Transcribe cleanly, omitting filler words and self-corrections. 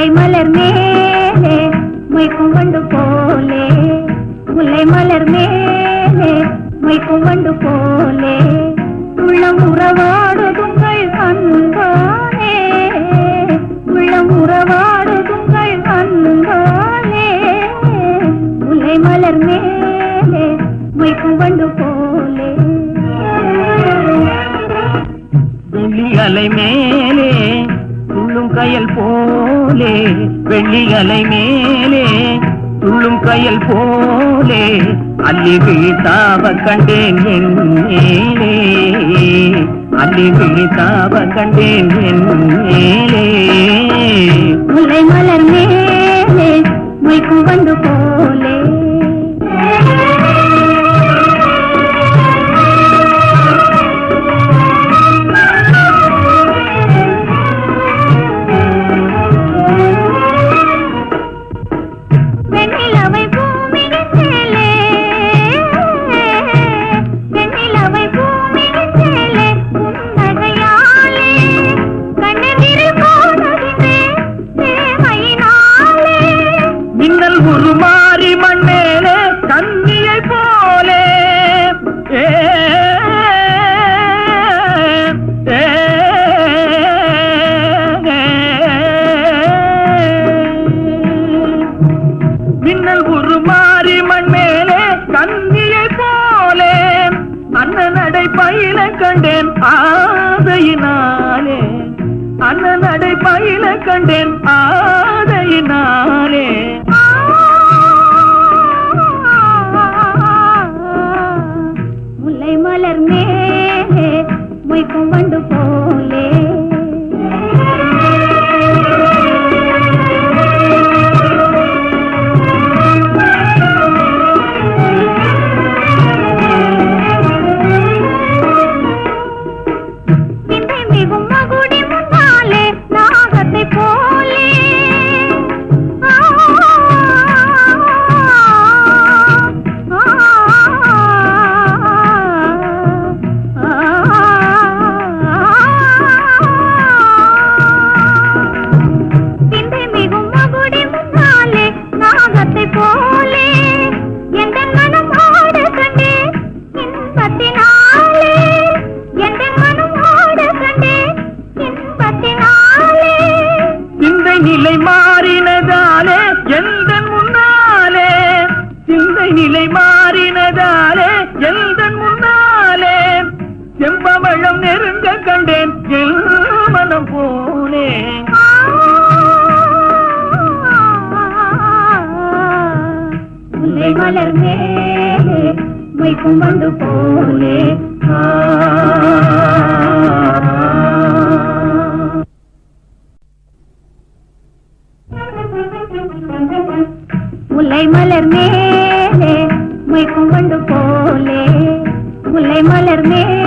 முல்லை மலர் மேலே மொய்க்கும் வண்டு போலே, முல்லை மலர் மேலே மொய்க்கும் வண்டு போலே, உள்ளம் உறவாடுதுங்கள் அன்பாலே, உள்ளம் உறவாடுதுங்கள் அன்பாலே, முல்லை மலர் மேலே மொய்க்கும் வண்டு போலே. வெள்ளி அலை மேலே துள்ளும் கயல் போலே, வெள்ளி அலை மேலே துள்ளும் கயல் போலே, அள்ளி விழித்தாவ கண்டேன் என் மேலே, அள்ளி விழித்தாவ கண்டேன் என் மேலே. முல்லை மலர் மேலே மொய்க்கும் வண்டு போலே. உருமாறி மண்ணேலே கண்ணியை போலே, மின்னல் உருமாறி மண்மேலே கண்ணியை போலே, அண்ணனடை பயில கண்டேன் ஆதையினாலே, அண்ணனடை பயில கண்டேன் ஆதையினாலே. முல்லை மலர் மேலே மொய்க்கும் வண்டு போலே. சிந்தை மிகும் மகுடி முன்னாலே நாகத்தை போலே, போலே எந்த மனம் ஆட கண்டே இன்பத்தினாலே, எந்த மனம் ஆட கண்டே இன்பத்தினாலே. சிந்தை நிலை மாறினதாலே எந்த முன்னாலே, சிந்தை நிலை மாறினதாலே எந்த முன்னாலே, செம்பவளம் நெருங்க கண்டேன் என் மனம் போலே. முல்லை மலர் மேலே மொய்க்கும் வண்டு போலே. முல்லை மலர் மேலே மொய்க்கும் வண்டு போலே, முல்லை மலர் மேலே